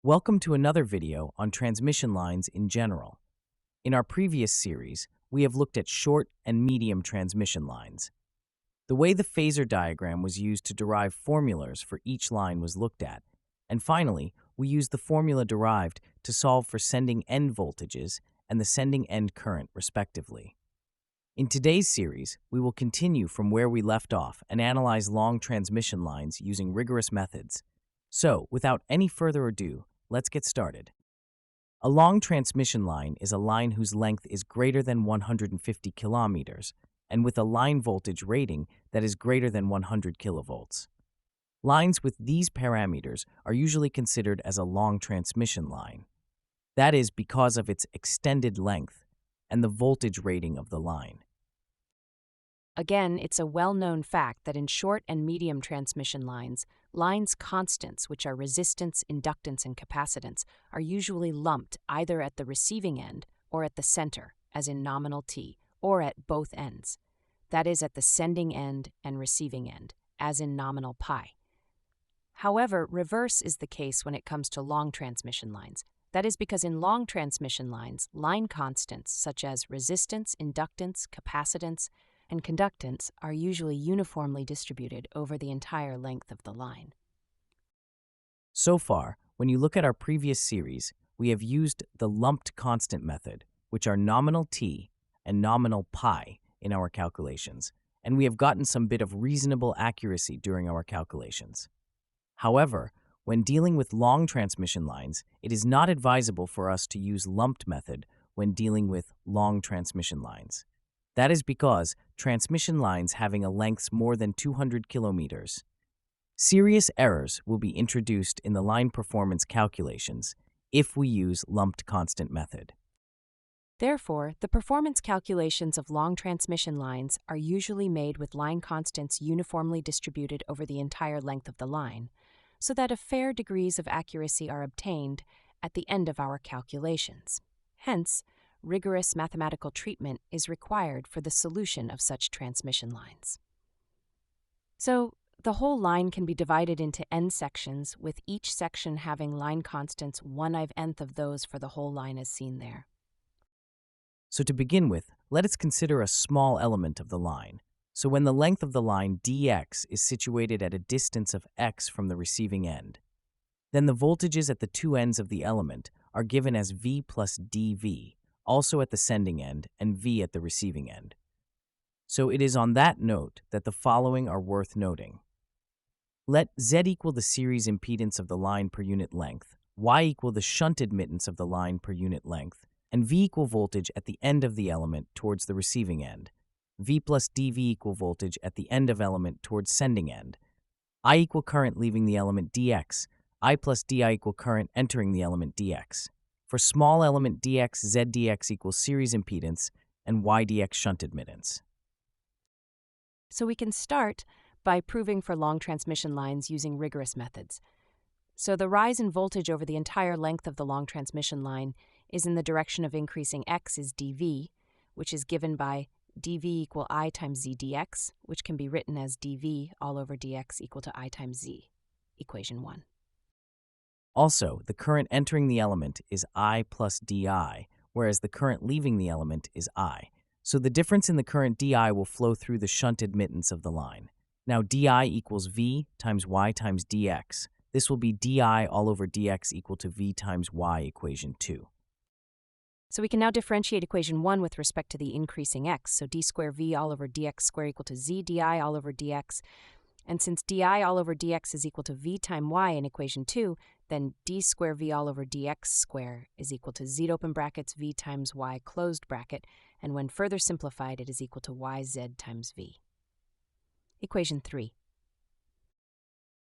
Welcome to another video on transmission lines in general. In our previous series, we have looked at short and medium transmission lines. The way the phasor diagram was used to derive formulas for each line was looked at, and finally, we used the formula derived to solve for sending end voltages and the sending end current, respectively. In today's series, we will continue from where we left off and analyze long transmission lines using rigorous methods. So, without any further ado, let's get started. A long transmission line is a line whose length is greater than 150 kilometers and with a line voltage rating that is greater than 100 kilovolts. Lines with these parameters are usually considered as a long transmission line. That is because of its extended length and the voltage rating of the line. Again, it's a well-known fact that in short and medium transmission lines, lines constants, which are resistance, inductance, and capacitance, are usually lumped either at the receiving end or at the center, as in nominal T, or at both ends. That is, at the sending end and receiving end, as in nominal pi. However, reverse is the case when it comes to long transmission lines. That is because in long transmission lines, line constants such as resistance, inductance, capacitance, and conductance are usually uniformly distributed over the entire length of the line. So far, when you look at our previous series, we have used the lumped constant method, which are nominal t and nominal pi in our calculations, and we have gotten some bit of reasonable accuracy during our calculations. However, when dealing with long transmission lines, it is not advisable for us to use lumped method when dealing with long transmission lines. That is because transmission lines having a length more than 200 kilometers. Serious errors will be introduced in the line performance calculations if we use lumped constant method. Therefore, the performance calculations of long transmission lines are usually made with line constants uniformly distributed over the entire length of the line, so that a fair degrees of accuracy are obtained at the end of our calculations. Hence, rigorous mathematical treatment is required for the solution of such transmission lines. So, the whole line can be divided into n sections, with each section having line constants 1/nth of those for the whole line as seen there. So to begin with, let us consider a small element of the line. So when the length of the line dx is situated at a distance of x from the receiving end, then the voltages at the two ends of the element are given as V plus dV, also at the sending end, and V at the receiving end. So it is on that note that the following are worth noting. Let Z equal the series impedance of the line per unit length, Y equal the shunt admittance of the line per unit length, and V equal voltage at the end of the element towards the receiving end, V plus dV equal voltage at the end of element towards sending end, I equal current leaving the element dx, I plus di equal current entering the element dx. For small element dx, Z dx equals series impedance, and Y dx shunt admittance. So we can start by proving for long transmission lines using rigorous methods. So the rise in voltage over the entire length of the long transmission line is in the direction of increasing x is dV, which is given by dV equal I times Z dx, which can be written as dV all over dx equal to I times Z, equation 1. Also, the current entering the element is I plus di, whereas the current leaving the element is I. So the difference in the current di will flow through the shunt admittance of the line. Now di equals V times Y times dx. This will be di all over dx equal to V times Y, equation 2. So we can now differentiate equation 1 with respect to the increasing x, so d square V all over dx square equal to Z di all over dx. And since di all over dx is equal to V times Y in equation 2, then d square V all over dx square is equal to Z open brackets V times Y closed bracket, and when further simplified, it is equal to YZ times V. Equation 3.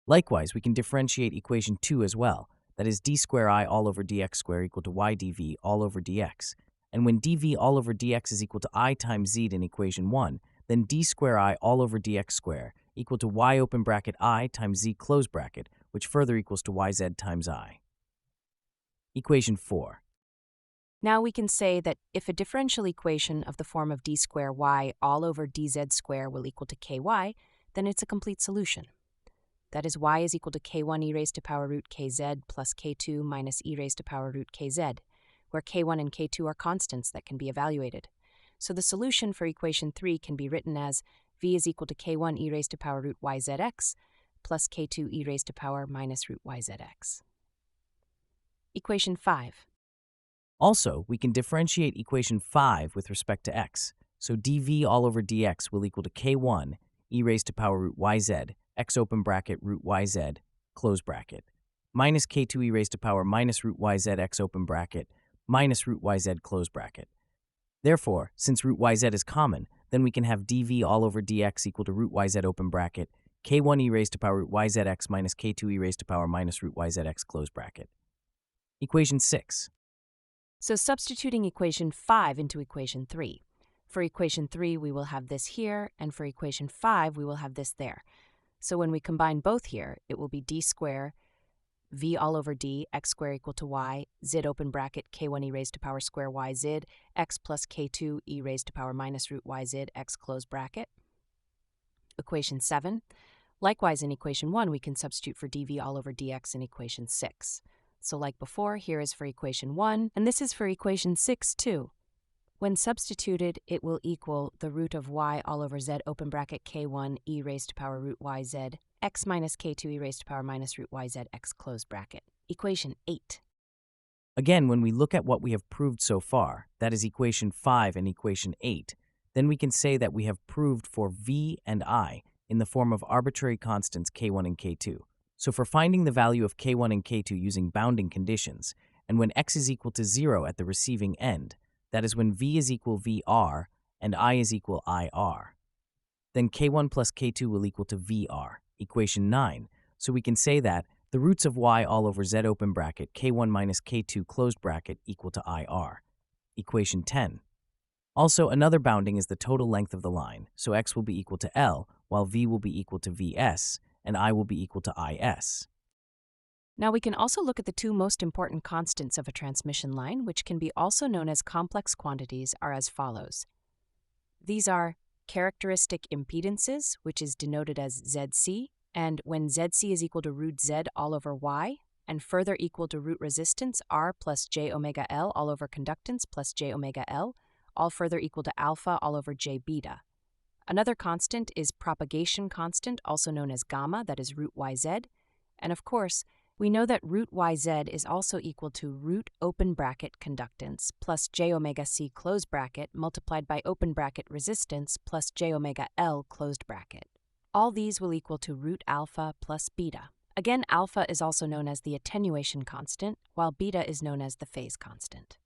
Likewise, we can differentiate equation 2 as well. That is d square I all over dx square equal to y dv all over dx. And when dv all over dx is equal to I times z in equation 1, then d square I all over dx square equal to y open bracket I times z close bracket, which further equals to yz times I. Equation 4. Now we can say that if a differential equation of the form of d square y all over dz square will equal to ky, then it's a complete solution. That is, y is equal to k1 e raised to power root kz plus k2 minus e raised to power root kz, where k1 and k2 are constants that can be evaluated. So the solution for equation 3 can be written as v is equal to k1 e raised to power root yzx plus k2 e raised to power minus root yzx. Equation 5. Also, we can differentiate equation 5 with respect to x. So dv all over dx will equal to k1 e raised to power root yz, x open bracket root yz, close bracket, minus k2 e raised to power minus root yz x open bracket, minus root yz close bracket. Therefore, since root yz is common, then we can have dv all over dx equal to root yz open bracket, k1 e raised to power root yzx minus k2 e raised to power minus root yzx close bracket. Equation 6. So substituting equation 5 into equation 3. For equation 3, we will have this here, and for equation 5, we will have this there. So when we combine both here, it will be d square v all over d, x squared equal to y, z open bracket k1 e raised to power square y z, x plus k2 e raised to power minus root y z, x close bracket. Equation 7. Likewise, in equation 1, we can substitute for dv all over dx in equation 6. So like before, here is for equation 1, and this is for equation 6 too. When substituted, it will equal the root of y all over z open bracket k1 e raised to power root yz, x minus k2 e raised to power minus root yz, x close bracket. Equation 8. Again, when we look at what we have proved so far, that is equation 5 and equation 8, then we can say that we have proved for v and I in the form of arbitrary constants k1 and k2. So for finding the value of k1 and k2 using bounding conditions, and when x is equal to 0 at the receiving end, that is when v is equal vr and I is equal ir, then k1 plus k2 will equal to vr, equation 9, so we can say that the roots of y all over z open bracket k1 minus k2 closed bracket equal to ir, equation 10. Also, another bounding is the total length of the line, so x will be equal to L, while v will be equal to vs, and I will be equal to is. Now we can also look at the two most important constants of a transmission line, which can be also known as complex quantities, are as follows. These are characteristic impedances, which is denoted as ZC, and when ZC is equal to root Z all over Y, and further equal to root resistance R plus J omega L all over conductance plus J omega L, all further equal to alpha all over J beta. Another constant is propagation constant, also known as gamma, that is root YZ, and of course, we know that root YZ is also equal to root open bracket conductance plus J omega C close bracket multiplied by open bracket resistance plus J omega L closed bracket. All these will equal to root alpha plus beta. Again, alpha is also known as the attenuation constant, while beta is known as the phase constant.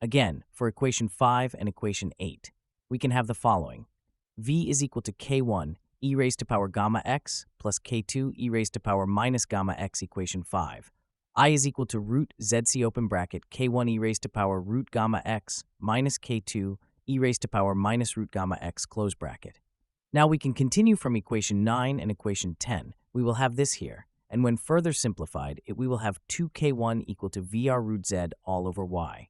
Again, for equation 5 and equation 8, we can have the following. V is equal to k1 e raised to power gamma x plus k2 e raised to power minus gamma x equation 5. I is equal to root zc open bracket k1 e raised to power root gamma x minus k2 e raised to power minus root gamma x close bracket. Now we can continue from equation 9 and equation 10. We will have this here, and when further simplified, we will have 2k1 equal to vr root z all over y.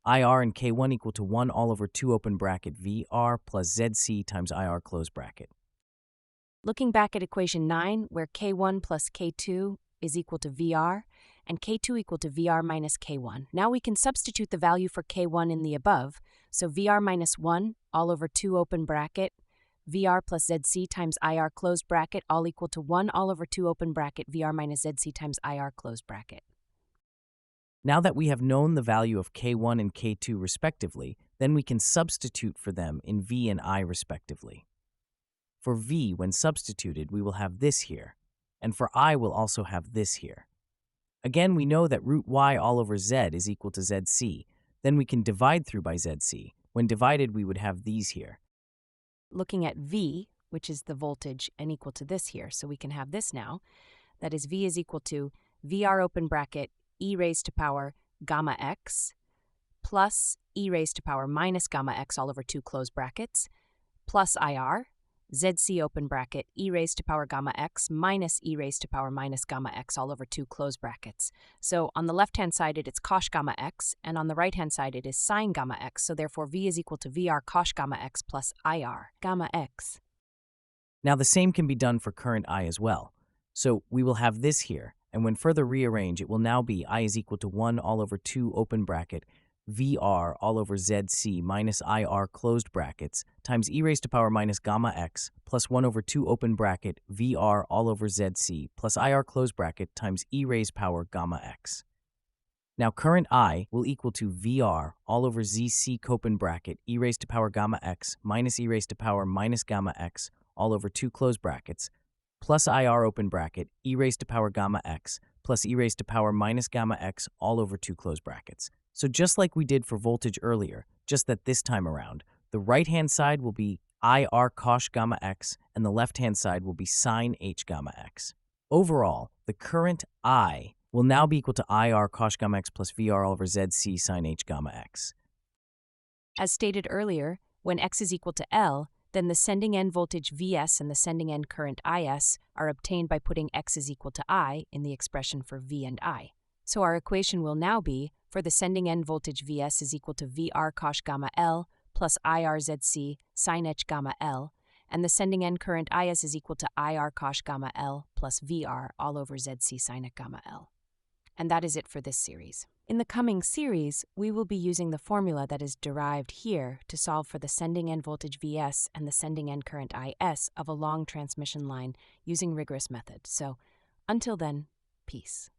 IR and K1 equal to 1 all over 2 open bracket VR plus ZC times IR close bracket. Looking back at equation 9, where K1 plus K2 is equal to VR, and K2 equal to VR minus K1, now we can substitute the value for K1 in the above, so VR minus 1 all over 2 open bracket, VR plus ZC times IR close bracket, all equal to 1 all over 2 open bracket VR minus ZC times IR close bracket. Now that we have known the value of K1 and K2 respectively, then we can substitute for them in V and I respectively. For V, when substituted, we will have this here, and for I we'll also have this here. Again, we know that root Y all over Z is equal to ZC, then we can divide through by ZC. When divided, we would have these here. Looking at V, which is the voltage, and equal to this here, so we can have this now. That is, V is equal to VR open bracket e raised to power gamma x plus e raised to power minus gamma x all over 2 close brackets plus IR, ZC open bracket e raised to power gamma x minus e raised to power minus gamma x all over 2 close brackets. So on the left-hand side, it's cosh gamma x, and on the right-hand side, it is sine gamma x. So therefore, V is equal to VR cosh gamma x plus IR gamma x. Now the same can be done for current I as well. So we will have this here, and when further rearrange, it will now be I is equal to 1 all over 2 open bracket VR all over ZC minus IR closed brackets times e raised to power minus gamma x plus 1 over 2 open bracket VR all over ZC plus IR closed bracket times e raised power gamma x. Now current I will equal to VR all over ZC open bracket e raised to power gamma x minus e raised to power minus gamma x all over 2 closed brackets plus IR open bracket e raised to power gamma x plus e raised to power minus gamma x all over 2 closed brackets. So just like we did for voltage earlier, just that this time around, the right-hand side will be IR cos gamma x and the left-hand side will be sine h gamma x. Overall, the current I will now be equal to IR cos gamma x plus VR all over ZC sine h gamma x. As stated earlier, when x is equal to L, then the sending end voltage Vs and the sending end current Is are obtained by putting x is equal to I in the expression for V and I. So our equation will now be, for the sending end voltage Vs is equal to VR cos gamma L plus IR ZC sine h gamma L, and the sending end current Is is equal to IR cos gamma L plus VR all over ZC sine h gamma L. And that is it for this series. In the coming series, we will be using the formula that is derived here to solve for the sending end voltage Vs and the sending end current Is of a long transmission line using rigorous method. So, until then, peace.